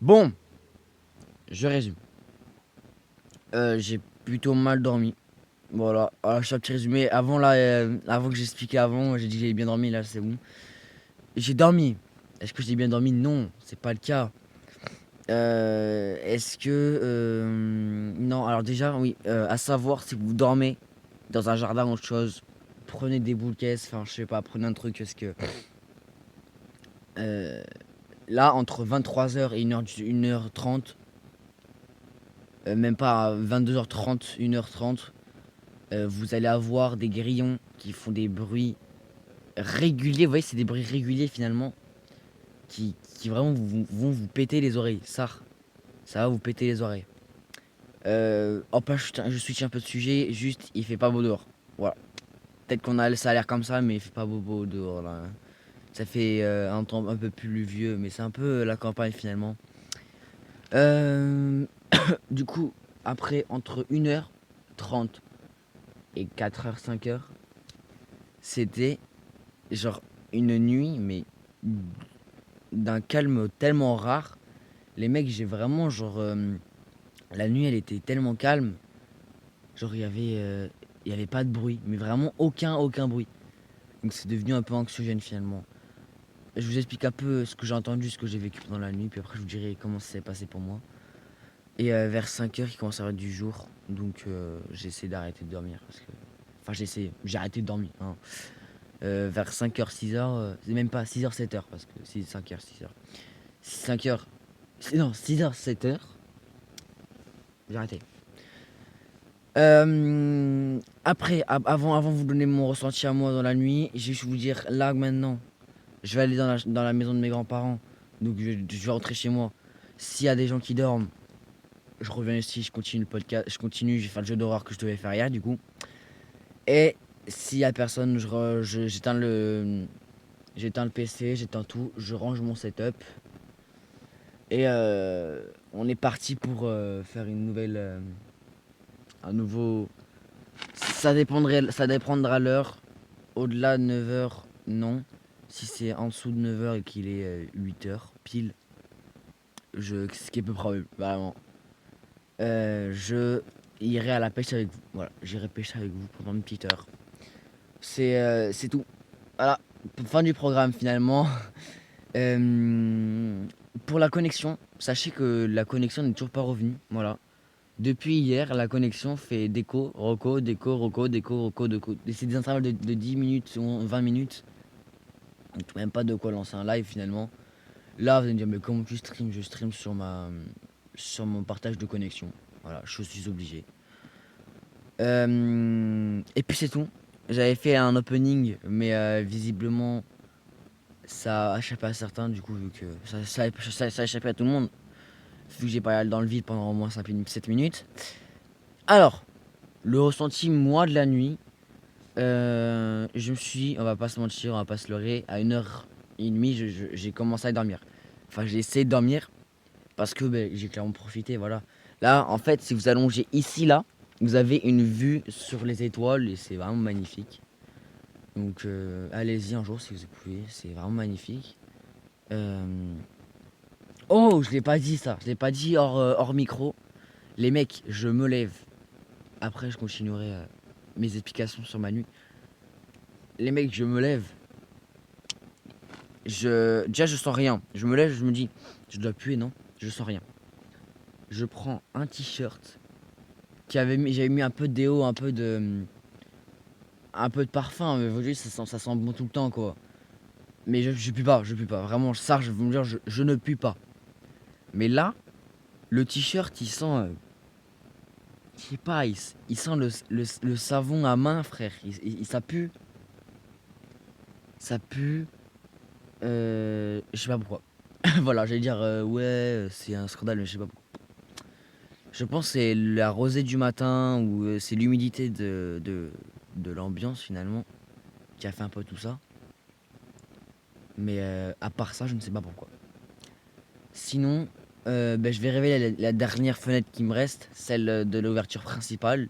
Bon, je résume. J'ai plutôt mal dormi. Voilà, je fais un petit résumé. Avant que j'expliquais avant, j'ai dit que j'avais bien dormi, là c'est bon. J'ai dormi. Est-ce que j'ai bien dormi? Non, c'est pas le cas. Est-ce que... Non, alors déjà, oui, à savoir si vous dormez dans un jardin ou autre chose, prenez des boules caisses, enfin je sais pas, prenez un truc, parce que... euh, là, entre 23 h et 1h30, même pas à 22h30, 1h30, vous allez avoir des grillons qui font des bruits réguliers. Vous voyez, c'est des bruits réguliers finalement qui vraiment vont vous péter les oreilles. Ça va vous péter les oreilles. Hop, là, je switch un peu de sujet. Juste, il fait pas beau dehors. Voilà. Peut-être ça a l'air comme ça, mais il fait pas beau dehors là. Ça fait un temps un peu plus pluvieux, mais c'est un peu la campagne finalement. Euh, du coup, après, entre 1h30 et 4h, 5h, c'était genre une nuit, mais d'un calme tellement rare. Les mecs, j'ai vraiment genre la nuit, elle était tellement calme. Genre il y avait pas de bruit, mais vraiment aucun bruit. Donc c'est devenu un peu anxiogène finalement. Je vous explique un peu ce que j'ai entendu, ce que j'ai vécu pendant la nuit, puis après je vous dirai comment ça s'est passé pour moi. Et vers 5h, il commence à avoir du jour, donc j'ai essayé d'arrêter de dormir parce que enfin j'ai arrêté de dormir, hein. Vers 5h, 6h, c'est même pas 6h, 7h parce que c'est 5h, 6h. 5h, non, 6h, 7h, j'ai arrêté. Après, avant de vous donner mon ressenti à moi dans la nuit, je vais vous dire là maintenant, je vais aller dans la maison de mes grands-parents. Donc je vais rentrer chez moi. S'il y a des gens qui dorment, je reviens ici, je continue le podcast, je vais faire le jeu d'horreur que je devais faire hier du coup. Et s'il y a personne, j'éteins le PC, j'éteins tout, je range mon setup. Et on est parti pour faire un nouveau. Ça dépendra l'heure. Au-delà de 9h, non. Si c'est en dessous de 9h et qu'il est 8h pile, ce qui est peu probable, vraiment. Je irai à la pêche avec vous. Voilà, j'irai pêcher avec vous pendant une petite heure. C'est tout. Voilà, fin du programme finalement. Euh, pour la connexion, sachez que la connexion n'est toujours pas revenue. Voilà. Depuis hier, la connexion fait déco, reco, déco, reco, déco. Et c'est des intervalles de 10 minutes ou 20 minutes. Donc même pas de quoi lancer un live finalement. Là, vous allez me dire, mais comment tu streams? Je stream sur mon partage de connexion. Voilà, je suis obligé. Et puis c'est tout. J'avais fait un opening, mais visiblement, ça a échappé à certains, du coup, vu que ça a échappé à tout le monde. Vu que j'ai parlé dans le vide pendant au moins 7 minutes. Alors, le ressenti, moi, de la nuit, je me suis, on va pas se mentir, on va pas se leurrer, à 1h30, j'ai commencé à dormir. Enfin, j'ai essayé de dormir parce que ben, j'ai clairement profité, voilà. Là, en fait, si vous allongez ici, là, vous avez une vue sur les étoiles et c'est vraiment magnifique. Donc, allez-y un jour si vous pouvez, c'est vraiment magnifique. Euh, Oh, je l'ai pas dit ça, je l'ai pas dit hors micro. Les mecs, je me lève. Après, je continuerai mes explications sur ma nuit. Les mecs, je me lève. Déjà, je sens rien. Je me lève, je me dis, je dois puer, non? Je sens rien. Je prends un t-shirt j'avais mis un peu de déo, un peu de parfum. Mais vous voyez, ça sent bon tout le temps, quoi. Mais je pue pas, je pue pas. Vraiment, ça, je veux me dire, je ne pue pas. Mais là, le t-shirt, il sent, je sais pas, il sent le savon à main, frère. Ça pue, ça pue. Je sais pas pourquoi. Voilà, j'allais dire, ouais, c'est un scandale, mais je sais pas pourquoi. Je pense que c'est la rosée du matin ou c'est l'humidité de l'ambiance finalement qui a fait un peu tout ça. Mais à part ça, je ne sais pas pourquoi. Sinon, ben, je vais révéler la dernière fenêtre qui me reste, celle de l'ouverture principale.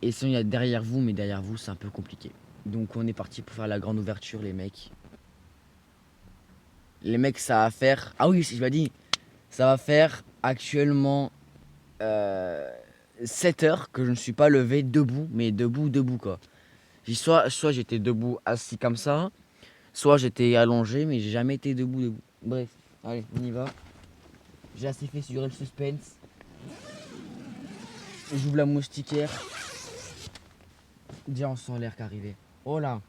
Et sinon, il y a derrière vous, mais derrière vous, c'est un peu compliqué. Donc, on est parti pour faire la grande ouverture, les mecs. Les mecs, ça va faire. Ah oui, si je l'ai dit, ça va faire actuellement euh, 7 heures que je ne suis pas levé debout, mais debout, debout quoi. Soit j'étais debout assis comme ça, soit j'étais allongé, mais j'ai jamais été debout, debout. Bref, allez, on y va. J'ai assez fait sur le suspense. J'ouvre la moustiquaire. Déjà, on sent l'air qui arrivait. Oh là!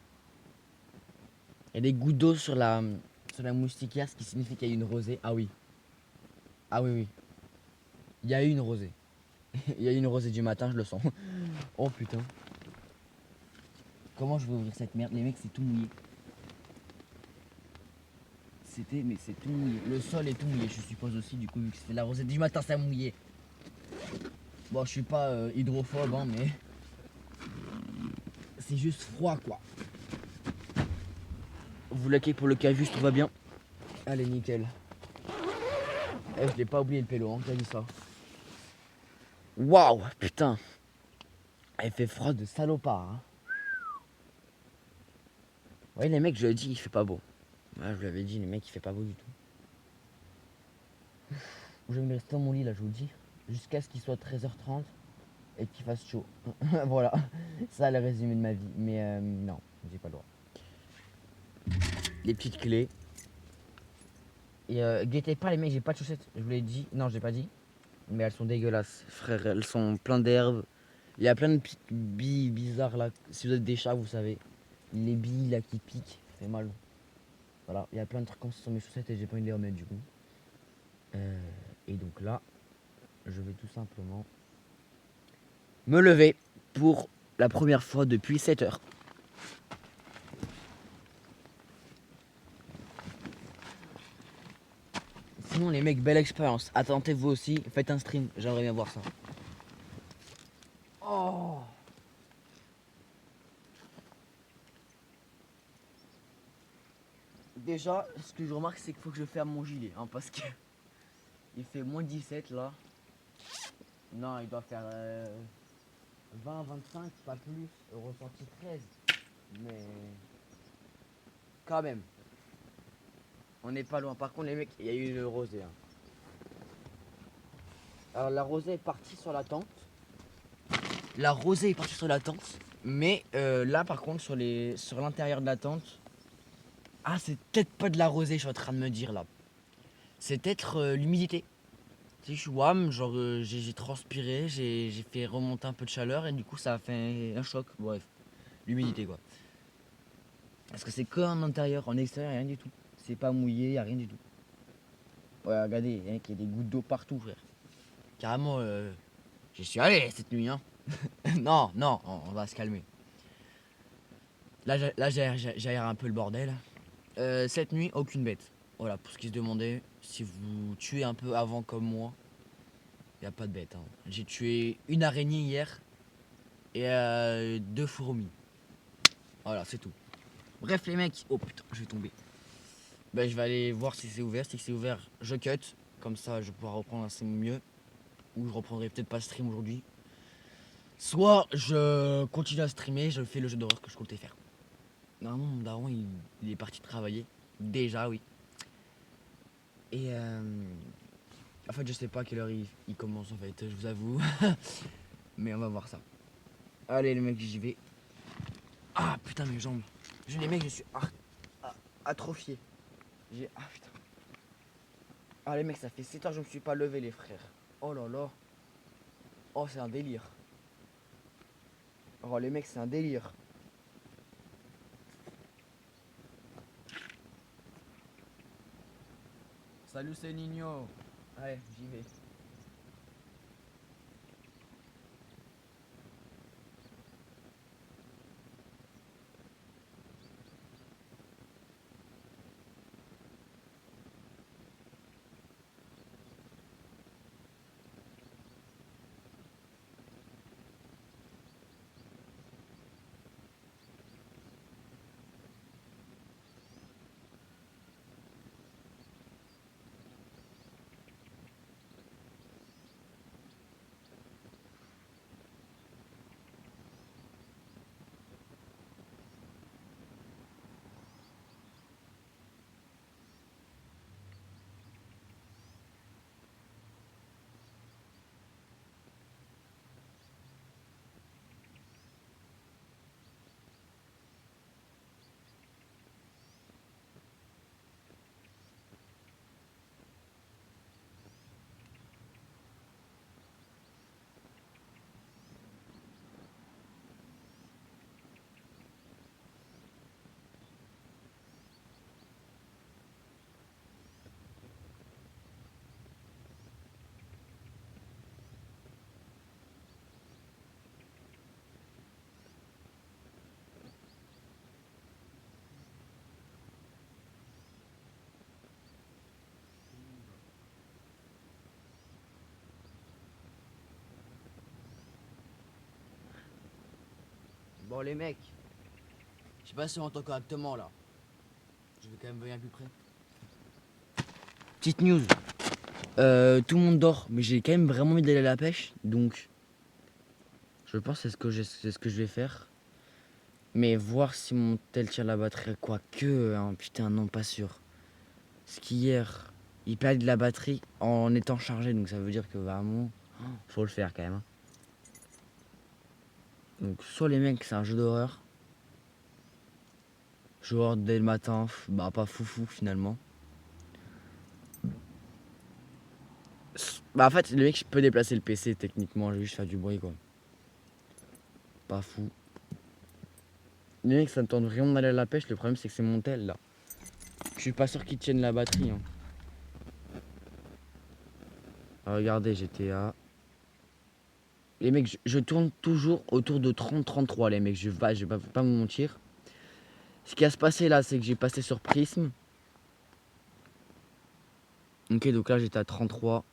Il y a des gouttes d'eau sur la moustiquaire, ce qui signifie qu'il y a eu une rosée. Ah oui. Ah oui, oui. Il y a eu une rosée. Il y a eu une rosée du matin, je le sens. Oh putain. Comment je vais ouvrir cette merde? Les mecs, c'est tout mouillé. Mais c'est tout mouillé. Le sol est tout mouillé, je suppose aussi, du coup, vu que c'était la rosée du matin, ça mouillé. Bon, je suis pas hydrophobe, hein, mais c'est juste froid, quoi. Vous laquez pour le cavus, tout va bien. Allez, nickel. Eh, je l'ai pas oublié le pélo, hein, t'as vu ça? Waouh, putain. Elle fait froid de salopard, hein. Ouais, les mecs, je l'ai dit, il fait pas beau. Ouais, je lui avais dit, les mecs, il fait pas beau du tout. Je vais me rester dans mon lit, là, je vous le dis. Jusqu'à ce qu'il soit 13h30 et qu'il fasse chaud. Voilà, ça, le résumé de ma vie. Mais non, j'ai pas le droit. Les petites clés. Et guettez pas, les mecs, j'ai pas de chaussettes. Je vous l'ai dit. Non, je l'ai pas dit. Mais elles sont dégueulasses, frère. Elles sont pleines d'herbes. Il y a plein de petites billes bizarres là. Si vous êtes des chats, vous savez. Les billes là qui piquent, ça fait mal. Voilà, il y a plein de trucs comme ça sur mes chaussettes et j'ai pas envie de les remettre du coup. Et donc là, je vais tout simplement me lever pour la première fois depuis 7 heures. Sinon les mecs, belle expérience. Attendez-vous aussi, faites un stream, j'aimerais bien voir ça. Oh, déjà, ce que je remarque, c'est qu'il faut que je ferme mon gilet, hein, parce que il fait moins 17 là. Non, il doit faire 20, 25, pas plus. Ressenti 13. Mais quand même, on n'est pas loin. Par contre, les mecs, il y a eu une rosée, hein. Alors la rosée est partie sur la tente. La rosée est partie sur la tente. Mais là, par contre, sur l'intérieur de la tente. Ah, c'est peut-être pas de la rosée, je suis en train de me dire là. C'est peut-être l'humidité. Tu sais, je suis wham, genre j'ai transpiré, j'ai fait remonter un peu de chaleur et du coup ça a fait un choc. Bref, l'humidité quoi. Parce que c'est qu'en intérieur, en extérieur, rien du tout. C'est pas mouillé, y a rien du tout. Ouais, regardez, il y a des gouttes d'eau partout, frère. Carrément, j'y suis allé cette nuit, hein. Non, non, on va se calmer. Là, j'aère un peu le bordel. Cette nuit, aucune bête. Voilà, pour ce qui se demandait, si vous tuez un peu avant comme moi, y a pas de bête, hein. J'ai tué une araignée hier et 2 fourmis. Voilà, c'est tout. Bref, les mecs, oh putain, je vais tomber. Ben, je vais aller voir si c'est ouvert. Si c'est ouvert, je cut. Comme ça, je vais pouvoir reprendre assez mieux. Ou je reprendrai peut-être pas stream aujourd'hui. Soit je continue à streamer, je fais le jeu d'horreur que je comptais faire. Normalement, mon daron, il est parti travailler. Déjà, oui. Et en fait, je sais pas à quelle heure il commence, en fait, je vous avoue. Mais on va voir ça. Allez, les mecs, j'y vais. Ah, putain, mes jambes. Les mecs, je suis atrophié. Ah, putain. Ah, les mecs, ça fait 7 heures que je me suis pas levé, les frères. Oh là là. Oh, c'est un délire. Oh, les mecs, c'est un délire. Salut, c'est Nino. Allez, j'y vais. Bon les mecs, je sais pas si on entend correctement là. Je vais quand même venir plus près. Petite news. Tout le monde dort, mais j'ai quand même vraiment envie d'aller à la pêche, donc je pense que c'est ce que je vais faire. Mais voir si mon tel tient la batterie, quoique, hein, putain non pas sûr. Parce qu'hier, il perd de la batterie en étant chargé, donc ça veut dire que vraiment, faut le faire quand même. Hein. Donc soit les mecs c'est un jeu d'horreur, joueur dès le matin, bah pas foufou finalement. Bah en fait le mec je peux déplacer le PC techniquement, je vais juste faire du bruit quoi. Pas fou. Les mecs ça me tente vraiment d'aller à la pêche, le problème c'est que c'est mon tel là. Je suis pas sûr qu'ils tiennent la batterie. Hein. Ah, regardez GTA. Les mecs, je tourne toujours autour de 30-33 les mecs, je vais pas me mentir. Ce qui va se passer là, c'est que j'ai passé sur Prism. Ok, donc là j'étais à 33.